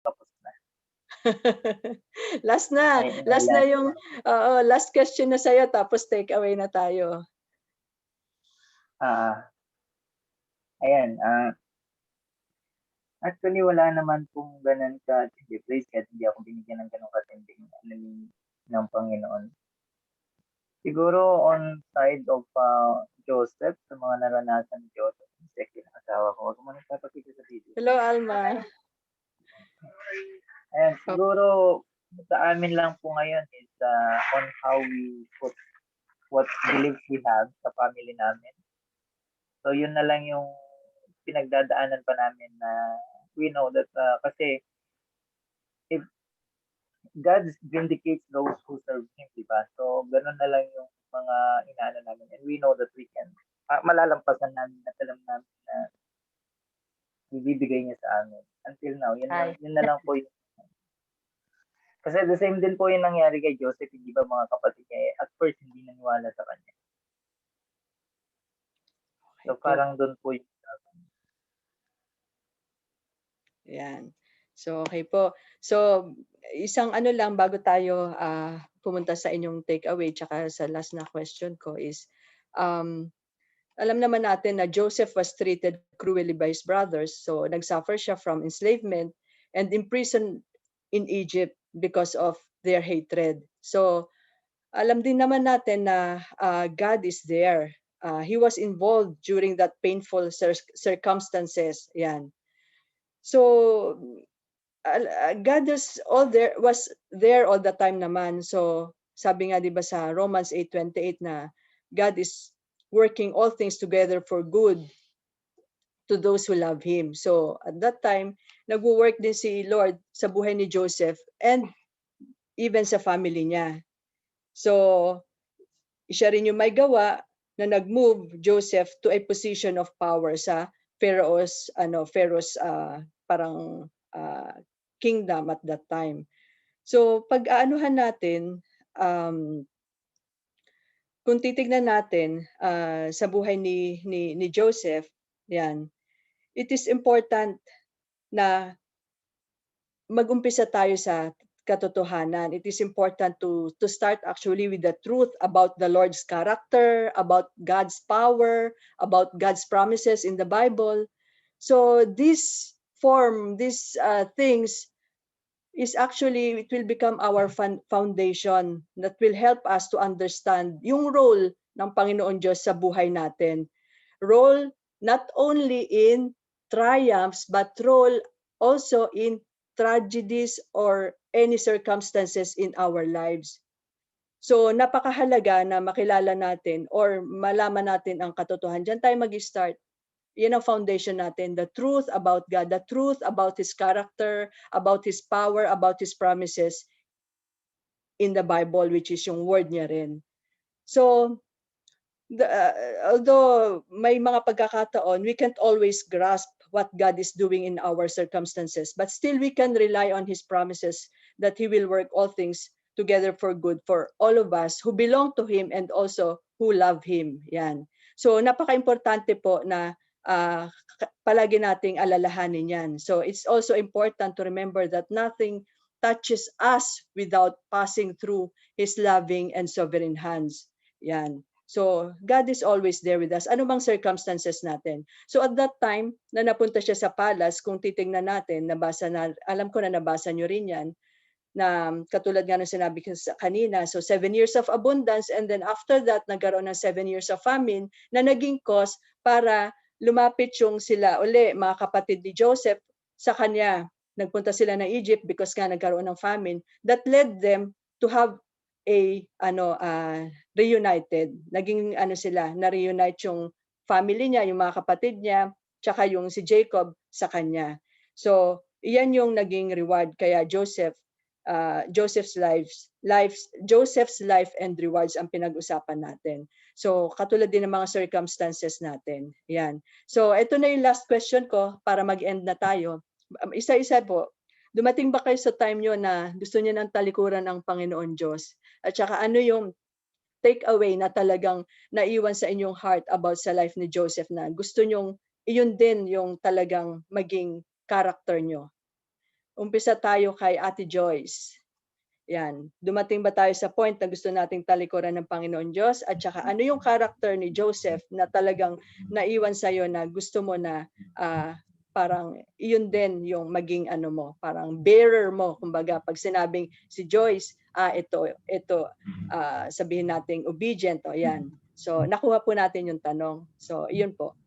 tapos na. Last na, May last na last yung oo, last question na sa'yo tapos take away na tayo. ayan, actually wala naman pong gano'n katindi praise kahit hindi ako binigyan ng gano'ng katinding ano ng Panginoon. Siguro on side of Joseph, sa mga naranasan ni Joseph, second asawa ko. Huwag mo nang papakita sa video. Hello, Alma. Ayan, siguro sa amin lang po ngayon is on how we put what beliefs we have sa family namin. So yun na lang yung pinagdadaanan pa namin na we know that kasi if God vindicates those who serve Him, di ba? So ganun na lang yung mga inaano namin and we know that we can malalampasan namin at alam namin na ibibigay niya sa amin. Until now, yun na lang po yung kasi the same din po yung nangyari kay Joseph, hindi ba mga kapatid niya, at first hindi naniwala sa kanya. So parang doon po yung Yan. So, okay po. So, isang ano lang bago tayo pumunta sa inyong takeaway tsaka sa last na question ko is, alam naman natin na Joseph was treated cruelly by his brothers. So, nagsuffer siya from enslavement and imprisoned in Egypt because of their hatred. So, alam din naman natin na God is there. He was involved during that painful circumstances. Yan. So, God was there all the time naman. So, sabi nga 'di ba sa Romans 8:28 na God is working all things together for good to those who love him. So, at that time, nagwo-work din si Lord sa buhay ni Joseph and even sa family niya. So, siya rin yung may gawa na nag-move Joseph to a position of power sa Pharaoh's parang kingdom at that time. So pag-aanuhan natin, kung titignan natin sa buhay ni Joseph, yan, it is important na mag-umpisa tayo sa katotohanan. It is important to start actually with the truth about the Lord's character, about God's power, about God's promises in the Bible. So these things is actually, it will become our foundation that will help us to understand yung role ng Panginoon Diyos sa buhay natin. Role not only in triumphs, but role also in tragedies or any circumstances in our lives. So napakahalaga na makilala natin or malaman natin ang katotohanan. Diyan tayo mag-start. Yan ang foundation natin, the truth about God, the truth about His character, about His power, about His promises in the Bible, which is yung word niya rin. So, although may mga pagkakataon, we can't always grasp what God is doing in our circumstances, but still we can rely on His promises that He will work all things together for good for all of us who belong to Him and also who love Him. Yan. So, napaka-importante po na palagi nating alalahanin yan. So, it's also important to remember that nothing touches us without passing through His loving and sovereign hands. Yan. So, God is always there with us. Ano bang circumstances natin? So, at that time, na napunta siya sa palace, kung titingnan natin, alam ko na nabasa nyo rin yan, na katulad nga ng sinabi ko kanina, so 7 years of abundance and then after that, nagkaroon ng 7 years of famine na naging cause para lumapit yung sila uli, mga kapatid ni Joseph, sa kanya. Nagpunta sila ng Egypt because nga nagkaroon ng famine that led them to have reunited. Naging na-reunite yung family niya, yung mga kapatid niya, tsaka yung si Jacob sa kanya. So, iyan yung naging reward kaya Joseph's life and rewards ang pinag-usapan natin. So, katulad din ng mga circumstances natin. Yan. So, ito na yung last question ko para mag-end na tayo. Isa-isa po. Dumating ba kayo sa time nyo na gusto niyo ng talikuran ng Panginoon Diyos? At saka ano yung take away na talagang naiwan sa inyong heart about sa life ni Joseph na gusto nyong iyon din yung talagang maging character nyo? umpisa tayo kay Ate Joyce. Yan. Dumating ba tayo sa point na gusto nating talikuran ng Panginoon Diyos? At saka ano yung character ni Joseph na talagang naiwan sa'yo na gusto mo na parang iyon din yung maging ano mo, parang bearer mo. Kumbaga, pag sinabing si Joyce, ito, sabihin nating obedient, o yan. So, nakuha po natin yung tanong. So, iyon po.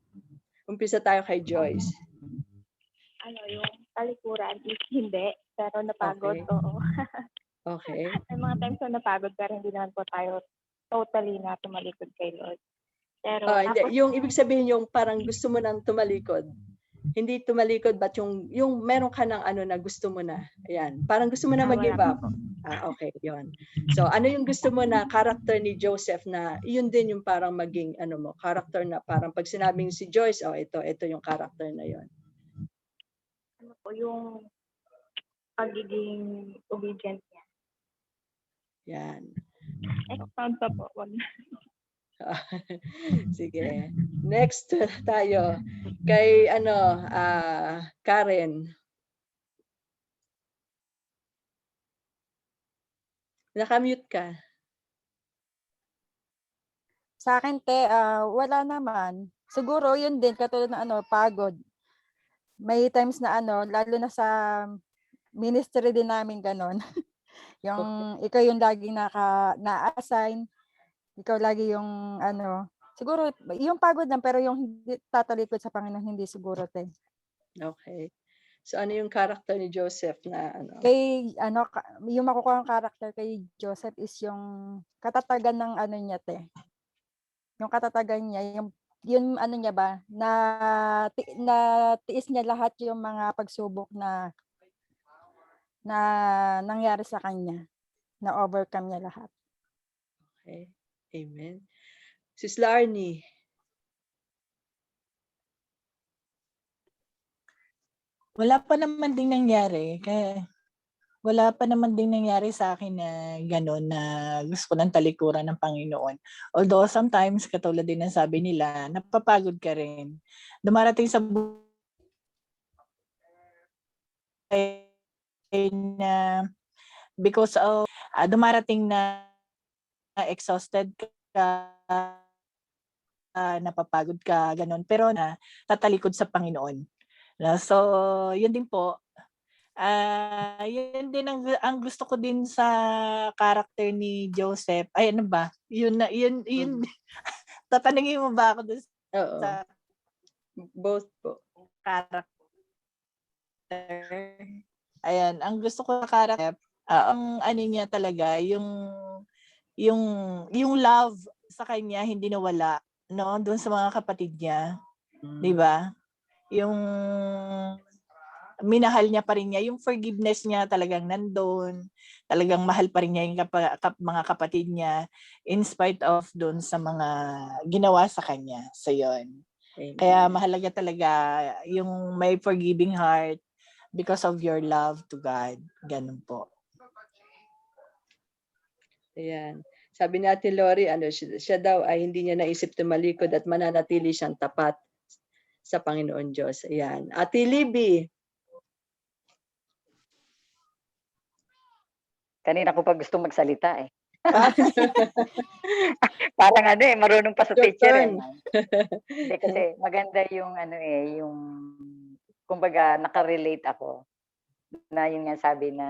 Umpisa tayo kay Joyce. Yung talikuran is hindi, pero napagod, Okay. oo. Okay. May mga times na napagod, pero hindi naman po tayo totally na tumalikod kay Lord. Pero Hindi. tapos, Yung ibig sabihin yung parang gusto mo nang tumalikod. Hindi tumalikod, but yung meron ka ng ano na gusto mo na. Ayan. Parang gusto mo na mag-give wala up. Okay, yon. So, ano yung gusto mo na character ni Joseph na yun din yung parang maging ano mo, character na parang pag sinabing si Joyce, ito yung character na yon. ano po, yung pagiging obedient niya. Yan. Expound pa po. Wag na. Sige. Next tayo kay Karen. Naka-mute ka. Sa akin, wala naman. Siguro, yun din, katulad ng pagod. May times na lalo na sa ministry din namin ganon. Yung ikaw yung laging na-assign, ikaw lagi yung siguro, yung pagod lang, pero yung hindi tatalikod sa Panginoon, hindi siguro, te. Okay. So, ano yung character ni Joseph na Kay, yung makukuha ang character kay Joseph is yung katatagan ng niya, te. Yung katatagan niya, yung niya ba, na tiis niya lahat yung mga pagsubok na nangyari sa kanya, na overcome niya lahat. Okay. Amen. Sis Larnie. Wala pa naman ding nangyari. Wala pa naman ding nangyari sa akin na gano'n na gusto ko ng talikuran ng Panginoon. Although sometimes, katulad din ng sabi nila, napapagod ka rin. Dumarating sa buhay na because of dumarating na exhausted ka, napapagod ka, gano'n. Pero tatalikod sa Panginoon. So, yun din po. Yun din ang gusto ko din sa character ni Joseph. Ay, ano ba? Yun. Tatanungin mo ba ako dun Oo. sa Both po. character? Ayan, ang gusto ko sa character, ang ano niya talaga, yung love sa kanya hindi nawala, no? Doon sa mga kapatid niya. 'Di ba? Yung minahal niya pa rin niya, yung forgiveness niya talagang nandoon, talagang mahal pa rin niya yung mga kapatid niya in spite of doon sa mga ginawa sa kanya. So yun. Amen. Kaya mahalaga talaga yung may forgiving heart because of your love to God. Ganun po. Ayan. Sabi ni Ate Lori, siya daw ay hindi niya naisip tumalikod at mananatili siyang tapat sa Panginoon Diyos. Ayan. Ate Libby. Kanina ko pa gustong magsalita eh. Parang marunong pa sa Your teacher turn. Hindi kasi maganda yung yung kumbaga nakarelate ako. Na yun nga sabi na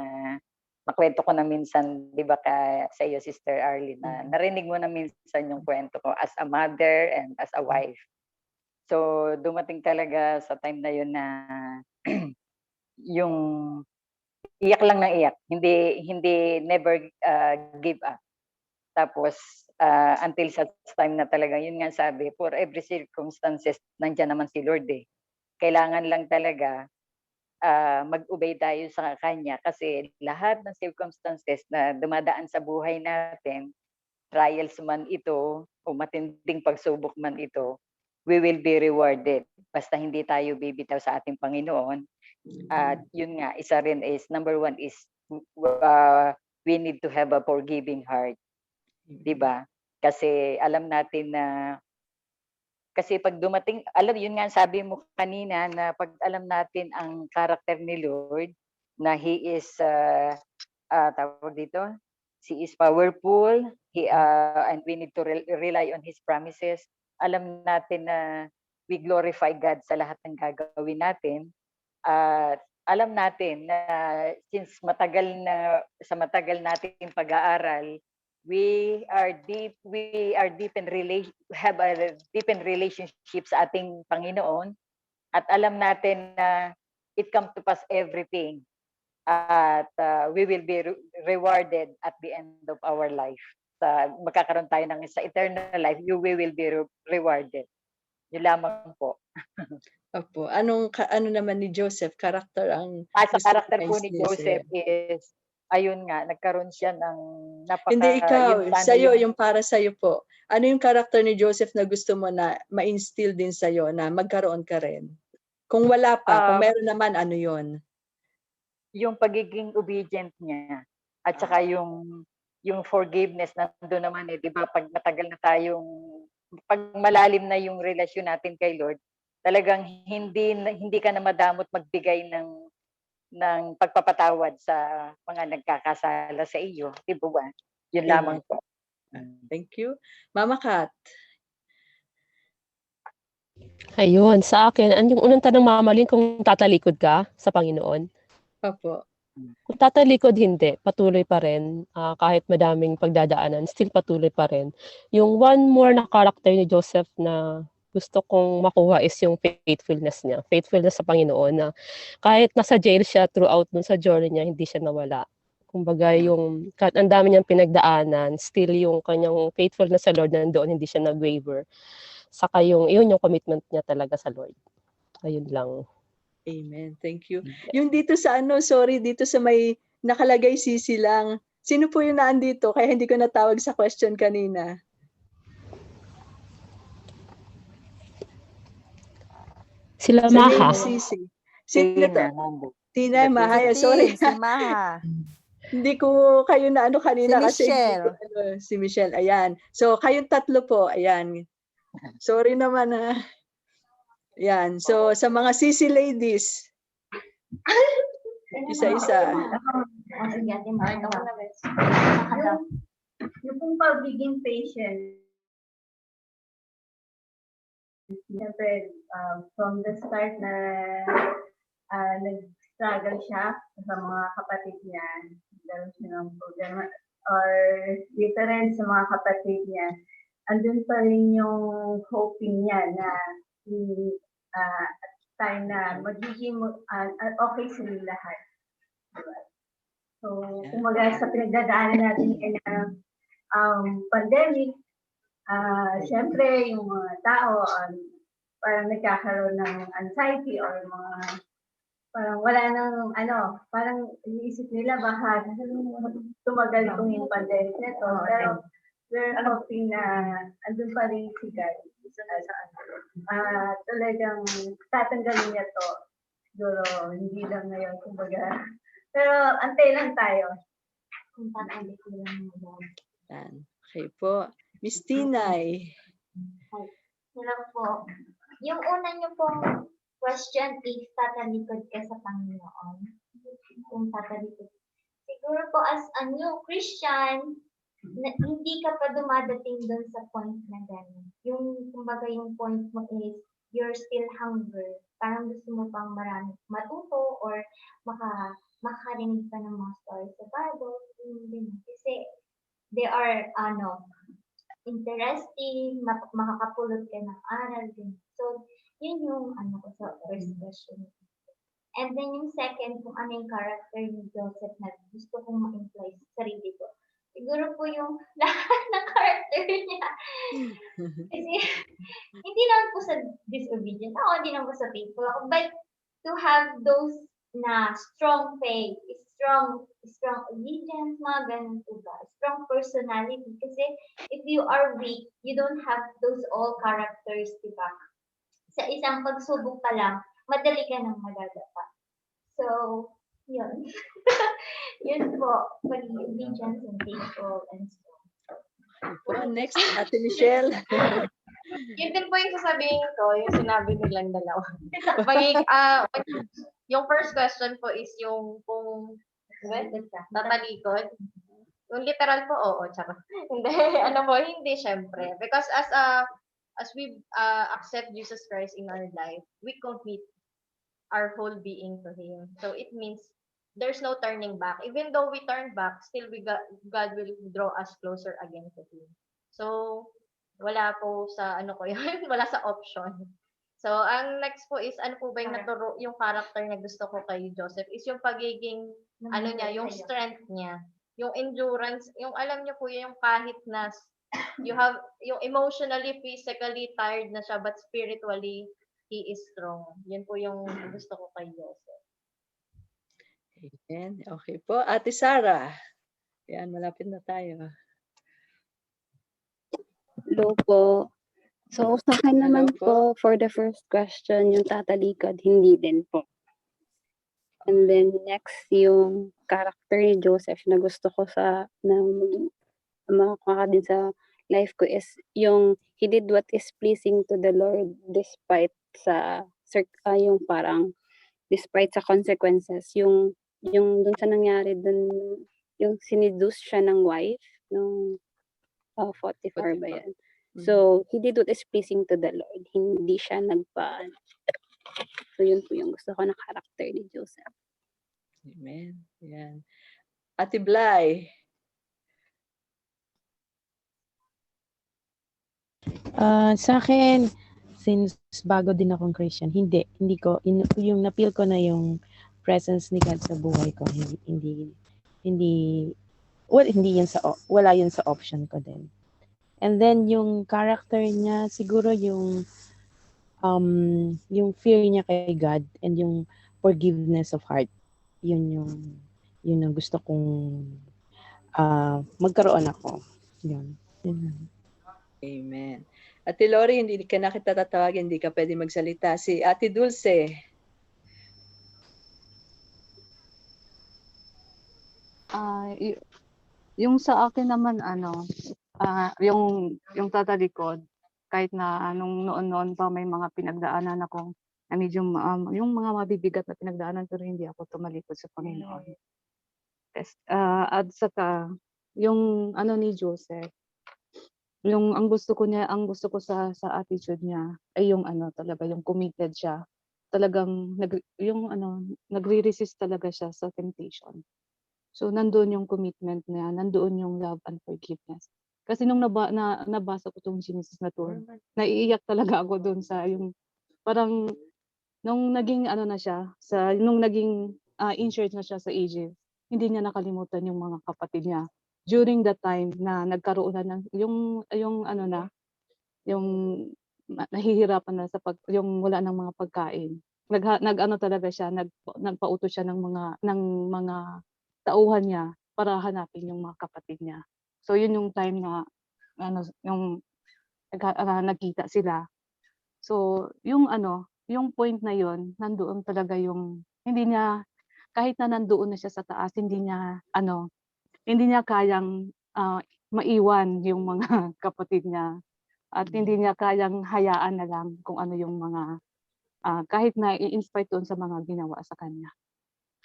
nakwento ko na minsan, 'di ba sa iyo Sister Arlene, na narinig mo na minsan yung kwento ko as a mother and as a wife. So dumating talaga sa time na yun na yung iyak lang ng iyak, hindi never give up. Tapos until sa time na talaga, yun nga sabi, for every circumstances nandiyan naman si Lord eh. Kailangan lang talaga mag-obey tayo sa kanya kasi lahat ng circumstances na dumadaan sa buhay natin, trials man ito o matinding pagsubok man ito, we will be rewarded. Basta hindi tayo bibitaw sa ating Panginoon. At yun nga, isa rin is, number one is, we need to have a forgiving heart. Diba? Kasi alam natin na, kasi pag dumating, yun nga sabi mo kanina, na pag alam natin ang karakter ni Lord, na he is tawag dito, he is powerful, and we need to rely on his promises. Alam natin na we glorify God sa lahat ng gagawin natin. At alam natin na since sa matagal nating pag-aaral, we are deep in have a deep in relationship sa ating Panginoon, at alam natin na it comes to pass everything, at we will be rewarded at the end of our life. Magkakaroon tayo ng sa eternal life, we will be rewarded. Yun lamang po. Opo. Ano naman ni Joseph, character ang Sa gusto karakter niya po ni Joseph is, ayun nga, nagkaroon siya ng Hindi ikaw, yun sana sa'yo, yung para sa'yo po. Ano yung character ni Joseph na gusto mo na ma-instill din sa'yo na magkaroon ka rin? Kung wala pa, kung meron naman, ano yon? yung pagiging obedient niya, at saka yung forgiveness nandoon naman, di ba, pag matagal na pag malalim na yung relasyon natin kay Lord, talagang hindi ka na madamot magbigay ng pagpapatawad sa mga nagkakasala sa iyo, di ba? Yun lamang po. Thank you. Mama Kat. Ayun, sa akin, yung unang tanong, Mama Lynn, kung tatalikod ka sa Panginoon. Opo. Kung tatalikod, hindi. Patuloy pa rin. Kahit madaming pagdadaanan, still patuloy pa rin. Yung one more na character ni Joseph na gusto kong makuha is yung faithfulness niya. Faithfulness sa Panginoon, na kahit nasa jail siya throughout dun sa journey niya, hindi siya nawala. Kumbaga, kahit ang dami niyang pinagdaanan, still yung kanyang faithfulness sa Lord nandoon, hindi siya nag-waver. Saka yung commitment niya talaga sa Lord. Ayun lang. Amen. Thank you. Yung dito sa dito sa may nakalagay CC lang. Sino po yung naandito? Kaya hindi ko natawag sa question kanina. Sila Sa Maha. name CC. Sino to? Tina, Mahaya. Sorry. Si Maha. Hindi ko kayo na kanina Si kasi Michelle. si Michelle. Ayan. So kayong tatlo po. Ayan. Sorry naman ha. Ayan. So sa mga CC ladies. Isa-isa. Yung pong pagiging patient, siyempre, from the start na nag-struggle siya sa mga kapatid niya, nagkaroon siya ng problema, or different sa mga kapatid niya, andun pa rin yung hoping niya na time na magiging okay sila lahat. Diba? So, kumaga sa pinagdadaanan natin ng pandemic, siyempre yung mga tao parang nagkakaroon ng anxiety or mga parang wala nang parang iniisip nila baka tumagal itong pandemic na to. Pero we're hoping na andun pa rin si God. Talagang tatanggalin niya to. Siguro hindi lang ngayon, kumbaga. Pero antay lang tayo. Kung tatanggalin ko lang Yan. Okay po. Miss Tinay. Hello po. Yung una niyo pong question, if tatalikod ka sa Panginoon, kung tatalikod. Siguro po as a new Christian, hindi ka pa dumadating doon sa point na gano'n. Yung, kumbaga, yung point mo is, you're still hungry. Parang gusto mo pang marami matuto or makarinig pa ng mga stories sa Bible. Kasi, they are, interesting, makakapulot ka ng aral. So, yun yung, ko sa first question. And then yung second, kung ano yung character ni Joseph na gusto kong ma-imply sa sarili ko. Siguro po yung lahat ng character niya. Kasi, hindi lang po sa disobedient ako, hindi lang po sa faithful ako. But to have those na strong faith, strong obedience, mga ganun po ba? Strong personality. Kasi if you are weak, you don't have those all characters, diba? Sa isang pagsubok pa lang, madali ka nang madadapa. So, yun. Yun po, pagiging obedience and faithful and strong. Next, Ate Michelle. Yun din po yung sasabihin ko, yung sinabi nilang dalawa. yung first question po is yung kung tatalikod. Yung literal po, oo, tsaka. Hindi, ano po, hindi syempre. Because as we accept Jesus Christ in our life, we commit our whole being to Him. So it means there's no turning back. Even though we turn back, still God will draw us closer again to Him. So, wala po sa ano ko yun, wala sa option. So, ang next po is ano po ba yung naturo, yung character na gusto ko kay Joseph is yung pagiging ano niya, yung strength niya, yung endurance, yung alam niyo po yung kahit na you have yung emotionally, physically tired na siya but spiritually he is strong. Yun po yung gusto ko kay Joseph. Amen. Okay po. Ate Sara. Yan, malapit na tayo. Hello po. So, sa akin Hello naman po. po, for the first question, yung tatalikod, hindi din po. And then, next, yung character ni Joseph na gusto ko na makakuha din sa life ko is yung he did what is pleasing to the Lord despite yung parang, despite sa consequences. Yung dun sa nangyari dun, yung siniduce siya ng wife, nung Potiphar ba yan? So, he did what is pleasing to the Lord. Hindi siya So, yun po yung gusto ko na character ni Joseph. Amen. Yan. Ate Blay. Sa akin, since bago din akong Christian, hindi ko, yung na-feel ko na yung presence ni God sa buhay ko, wala yun sa option ko din. And then, yung character niya, siguro yung fear niya kay God and yung forgiveness of heart. Yun yung gusto kong magkaroon ako. Yun. Amen. Ate Lori, hindi ka na kita tatawagin, hindi ka pwede magsalita. Si Ate Dulce. Yung sa akin naman, yung tatalikod, kahit na nung noon pa may mga pinagdaanan akong na medyo yung mga mabibigat na pinagdaanan, pero hindi ako tumalikod sa Panginoon. At saka yung ni Joseph, yung ang gusto ko sa attitude niya ay yung talaga yung committed siya. Talagang nagre-resist talaga siya sa temptation. So nandoon yung commitment niya, nandoon yung love and forgiveness. Kasi nung nabasa ko tong Genesis na to, naiiyak talaga ako doon sa yung parang nung naging na siya nung naging injured na siya sa Egypt, hindi niya nakalimutan yung mga kapatid niya. During that time na nagkaroon na yung nahihirapan na yung wala ng mga pagkain. Talaga siya, nagpautos siya ng mga tauhan niya para hanapin yung mga kapatid niya. So yun yung time na yung nagkita sila. So yung point na yun, nandoon talaga yung hindi niya, kahit na nandoon na siya sa taas, hindi niya kayang maiwan yung mga kapatid niya. At hindi niya kayang hayaan na lang kung ano yung mga kahit na i-inspire doon sa mga ginawa sa kanya.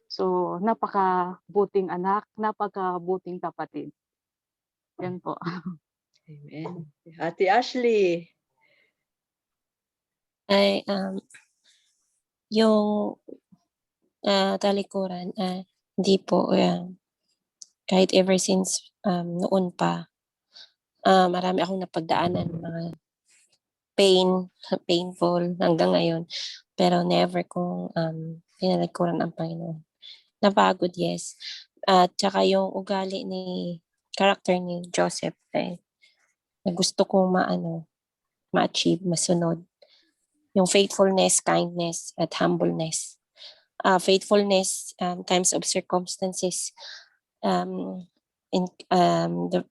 So, napaka-buting anak, napaka-buting kapatid. Yan po. Amen. Ate Ashley. Ay, yung talikuran, hindi po, kahit ever since noon pa, marami akong napagdaanan, mga painful hanggang ngayon, pero never kong tinalikuran ang Panginoon. Napagod, yes. At saka yung ugali character ni Joseph na gusto kong ma-achieve, masunod. Yung faithfulness, kindness, at humbleness. Faithfulness, times of circumstances,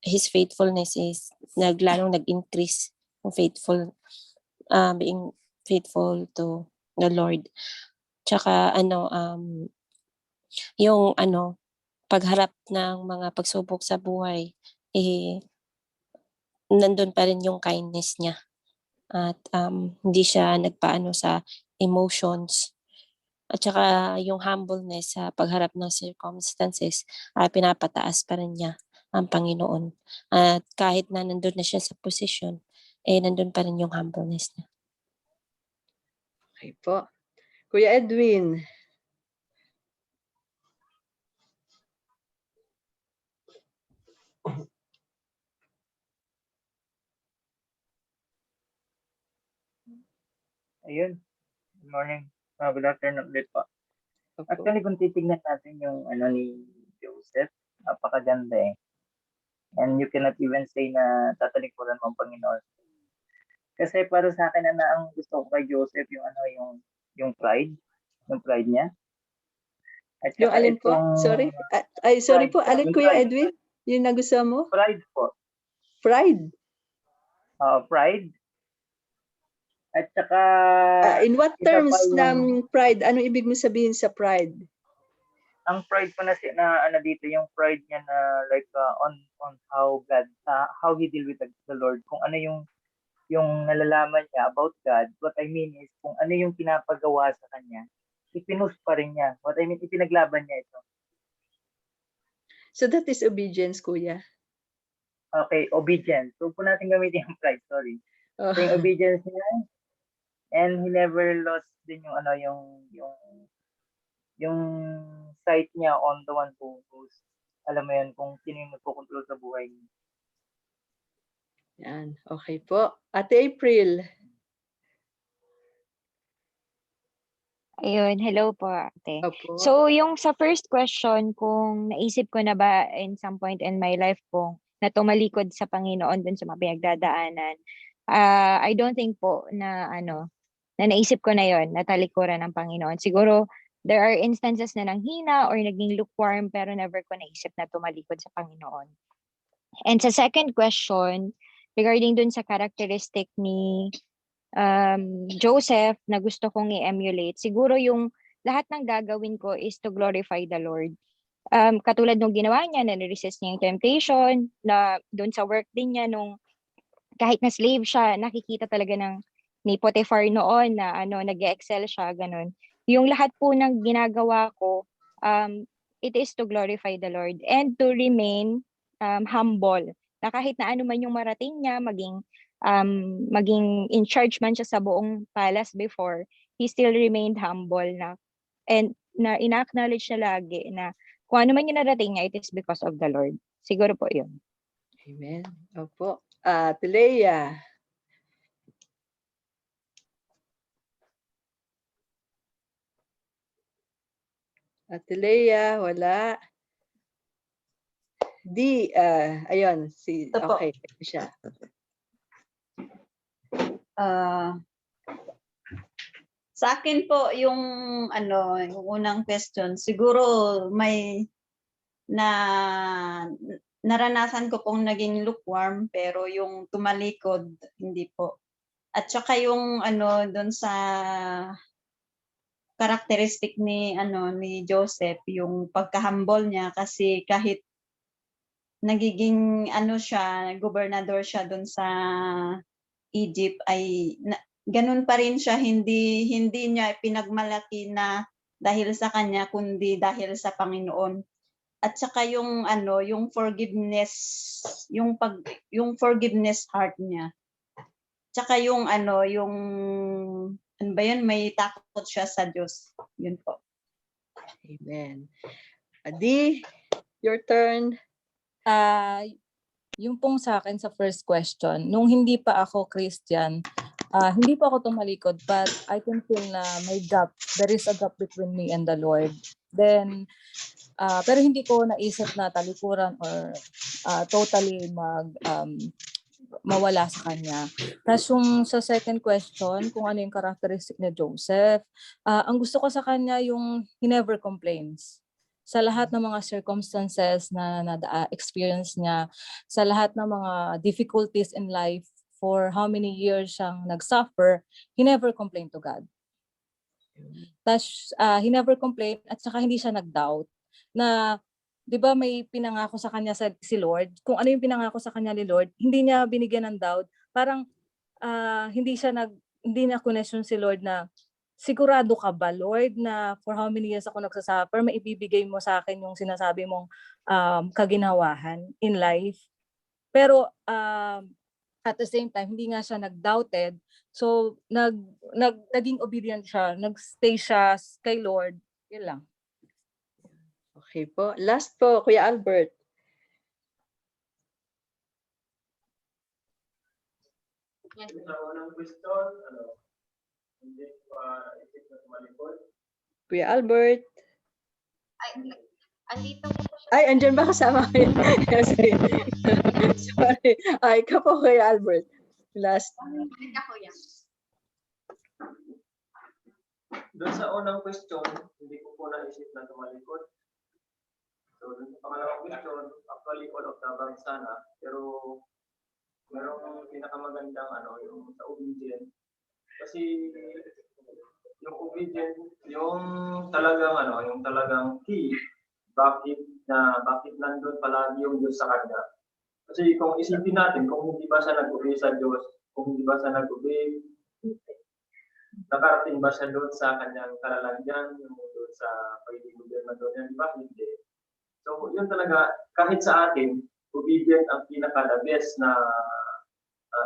his faithfulness is lalong nag-increase yung being faithful to the Lord. Tsaka yung pagharap ng mga pagsubok sa buhay, nandun pa rin yung kindness niya. At hindi siya nagpaano sa emotions. At saka yung humbleness sa pagharap ng circumstances ay pinapataas pa rin niya ang Panginoon. At kahit na nandun na siya sa posisyon, nandun pa rin yung humbleness niya. Okay po. Kuya Edwin. Ayun. Good morning. Good afternoon ulit po. Actually, kung titignan natin yung ni Joseph, napakaganda eh. And you cannot even say na tatalikuran mo ang Panginoon. Kasi para sa akin ang gusto ko kay Joseph yung pride niya. At Yung saka alin po? Sorry. Sorry po. Alin Kuya Edwin? Yung nagustuhan mo? Pride po. Pride? Pride. At saka in what terms ng pride? Ano ibig mo sabihin sa pride? Ang pride ko na dito, yung pride niya na like on how God, how he deal with the Lord. Kung ano yung nalalaman niya about God. What I mean is kung ano yung pinapagawa sa kanya, ipinus pa rin niya. What I mean, ipinaglaban niya ito. So that is obedience, Kuya. Okay, obedience. So po natin gamitin yung pride, sorry. So yung obedience niya, and he never lost din yung sight niya on the one who's, alam mo yun, kung sino yung nagkukontrol sa buhay niya. Yan, okay po. Ate April. Ayun, hello po ate. Opo. So yung sa first question, kung naisip ko na ba in some point in my life kung na tumalikod sa Panginoon dun sa mga pinagdadaanan, I don't think po na na naisip ko na yon na talikuran ng Panginoon. Siguro there are instances na nanghina or naging lukewarm pero never ko naisip na tumalikod sa Panginoon. And sa second question, regarding dun sa characteristic ni Joseph na gusto kong i-emulate, siguro yung lahat ng gagawin ko is to glorify the Lord. Katulad nung ginawa niya, na-resist niya yung temptation, na doon sa work din niya, nung kahit na slave siya, nakikita talaga ni Potiphar noon na nag-excel siya, ganun. Yung lahat po ng ginagawa ko, it is to glorify the Lord and to remain humble. Na kahit na ano man yung marating niya, maging in charge man siya sa buong palace before, he still remained humble and ina-acknowledge niya lagi na kung ano man yung narating niya, it is because of the Lord. Siguro po yun. Amen. Opo. Leia. Leia, wala. Ayun, okay, siya. Sa akin po yung unang question, siguro may naranasan ko pong naging lukewarm pero yung tumalikod hindi po. At saka yung doon sa characteristic ni Joseph, yung pagka-humble niya kasi kahit nagiging siya, gobernador siya doon sa Egypt ay ganun pa rin siya, hindi niya pinagmalaki na dahil sa kanya kundi dahil sa Panginoon. At saka yung yung forgiveness, yung forgiveness heart niya. Tsaka yung yung ba yun, may takot siya sa Diyos. Yun po. Amen. Adi, your turn. Yung pong sa akin sa first question, nung hindi pa ako Christian, hindi pa ako tumalikod, but I can feel na may gap. There is a gap between me and the Lord. Then, pero hindi ko naisip na talikuran or totally mawala sa kanya. Tapos yung sa second question, kung ano yung characteristic ni Joseph, ang gusto ko sa kanya yung he never complains. Sa lahat ng mga circumstances na experience niya, sa lahat ng mga difficulties in life, for how many years siyang nag-suffer, he never complained to God. Tapos he never complained at saka hindi siya nag-doubt na, di ba may pinangako sa kanya si Lord? Kung ano yung pinangako sa kanya ni Lord, hindi niya binigyan ng doubt. Parang hindi na question si Lord na sigurado ka ba, Lord, na for how many years ako nagsasuffer, maibibigay mo sa akin yung sinasabi mong kaginawahan in life? Pero at the same time, hindi nga siya nag-doubted. So, naging obedient siya, nag-stay siya kay Lord. Yun lang. Okay po. Last po, Kuya Albert. Kuya Albert. Ay, andito po siya. Ay, andyan ba kasama kayo? Sorry. Ay, ikaw po, Kuya Albert. Last. Ako yan. Doon sa unang question, hindi ko po naisip na tumalikod. So, doon sa pangalawang question, actually all of the above sana. Pero, merong pinakamagandang yung sa obedient. Kasi, yung obedient, yung talagang key, bakit nandun palagi yung Diyos sa kanya. Kasi kung isipin natin, kung hindi ba siya nag-obey sa Diyos, kung hindi ba siya nag-obey, nakarating ba siya doon sa kanyang kalalagyan, yung doon sa pagiging gobernador niya, di ba? Hindi. So, yun talaga, kahit sa atin, obedient ang pinaka-the best na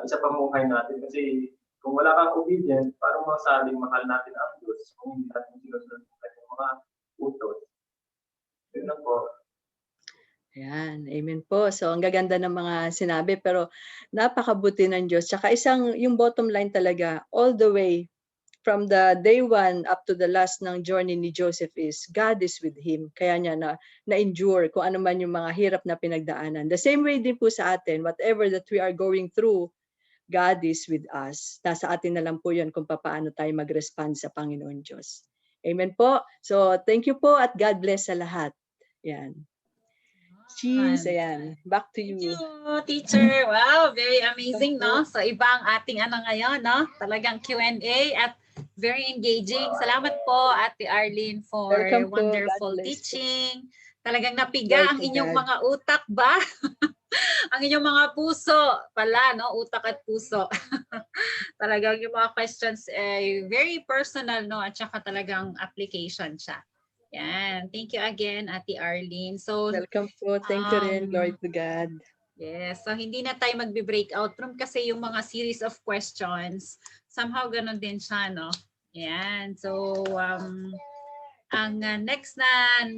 isa pamuhay natin. Kasi kung wala kang obedient, parang masabing mahal natin ang Diyos kung hindi natin sinusunod ang kanyang mga utos. Yun lang po. Ayan, amen po. So, ang gaganda ng mga sinabi, pero napakabuti ng Diyos. Tsaka yung bottom line talaga, all the way, from the day one up to the last ng journey ni Joseph is, God is with him. Kaya niya na-endure kung ano man yung mga hirap na pinagdaanan. The same way din po sa atin, whatever that we are going through, God is with us. Nasa atin na lang po yun kung paano tayo mag-respond sa Panginoon Diyos. Amen po. So, thank you po at God bless sa lahat. Yan. Cheese, ayan. Back to you. Thank you, teacher. Wow, very amazing, no? So, iba ang ating ngayon, no? Talagang Q&A at very engaging. Salamat po, Ate Arlene, for wonderful teaching. Talagang napiga ang inyong mga utak ba? Ang inyong mga puso pala, no? Utak at puso. Talagang yung mga questions ay very personal, no? At saka talagang application siya. Yan. Thank you again, Ate Arlene. So, welcome po. Thank you rin. Glory to God. Yes. So, hindi na tayo magbe-breakout room kasi yung mga series of questions, somehow ganun din siya, no? Yan. So, ang next na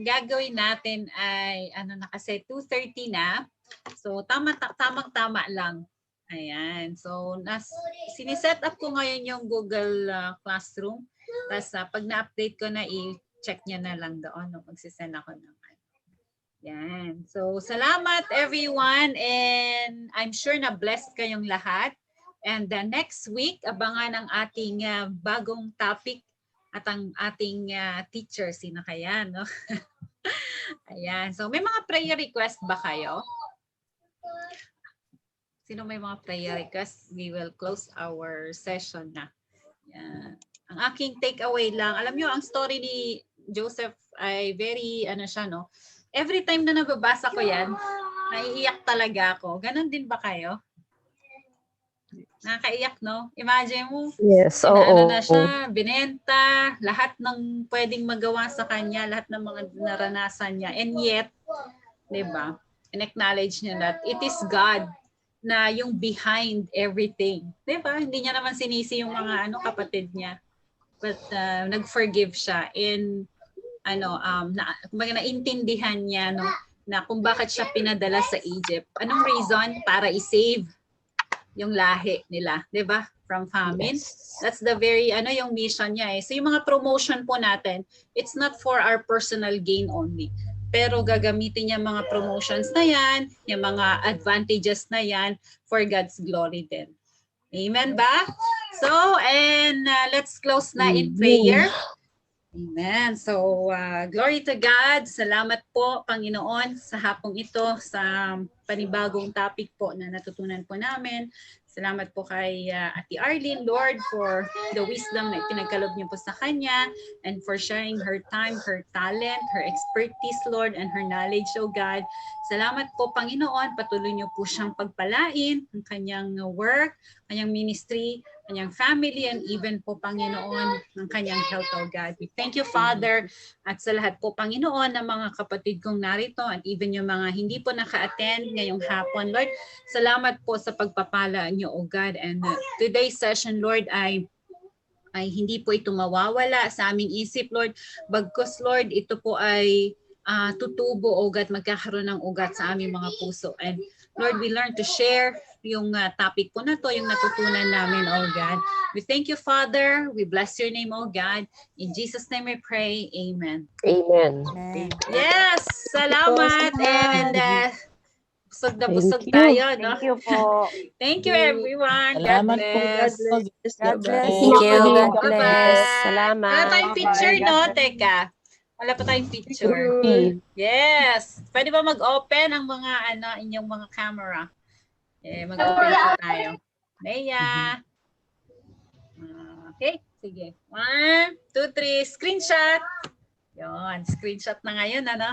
gagawin natin ay, kasi 2:30 na. So, tamang-tama lang. Ayan. So, siniset up ko ngayon yung Google Classroom. Tapos, pag na-update ko na, check niya na lang doon. Magsisend ako ng yan. So, salamat everyone. And I'm sure na blessed kayong lahat. And next week, abangan ang ating bagong topic at ang ating teacher. Sino kaya, no? Ayan. So, may mga prayer request ba kayo? Sino may mga prayer request? We will close our session na. Yan. Ang aking takeaway lang, alam nyo, ang story ni Joseph ay very, no? Every time na nababasa ko yan, naiiyak talaga ako. Ganon din ba kayo? Nakakaiyak, no? Imagine mo, yes, oo. na siya, binenta, lahat ng pwedeng magawa sa kanya, lahat ng mga naranasan niya. And yet, di ba, in-acknowledge niya that it is God na yung behind everything. Di ba? Hindi niya naman sinisi yung mga kapatid niya. But nag-forgive siya. And naintindihan niya na kung bakit siya pinadala sa Egypt. Anong reason? Para i-save yung lahi nila, 'di ba? From famine. Yes. That's the very yung mission niya eh. So yung mga promotion po natin, it's not for our personal gain only. Pero gagamitin niya mga promotions na yan, yung mga advantages na yan for God's glory din. Amen ba? So, and let's close na in prayer. Amen. So, glory to God. Salamat po, Panginoon, sa hapong ito, sa panibagong topic po na natutunan po namin. Salamat po kay Ate Arlene, Lord, for the wisdom na ipinagkaloob niyo po sa kanya and for sharing her time, her talent, her expertise, Lord, and her knowledge, oh God. Salamat po, Panginoon. Patuloy niyo po siyang pagpalain ang kanyang work, kanyang ministry, kanyang family, and even po, Panginoon, ng kanyang health, oh God. We thank you, Father, at sa lahat po, Panginoon, ng mga kapatid kong narito at even yung mga hindi po naka-attend ngayong hapon, Lord. Salamat po sa pagpapala niyo, oh God. And today's session, Lord, ay hindi po ito mawawala sa aming isip, Lord. Bagkus, Lord, ito po ay tutubo, oh God, magkakaroon ng ugat sa aming mga puso. And Lord, we learn to share yung topic po na to, yung natutunan namin, oh God. We thank you, Father. We bless your name, oh God. In Jesus' name we pray. Amen. Amen. Yes! Salamat! And busog na busog Thank you. tayo, no? Thank you po. Thank you, everyone. God Salamat po. bless. God bless Thank you. God Bye-bye. bless. Wala Salamat. tayong picture, no? Teka. Wala pa tayong picture. Yes. Pwede ba mag-open ang mga inyong mga camera? Mag-open po tayo. Leia. Okay. Sige. 1, 2, 3. Screenshot. Yon. Screenshot na ngayon, ano?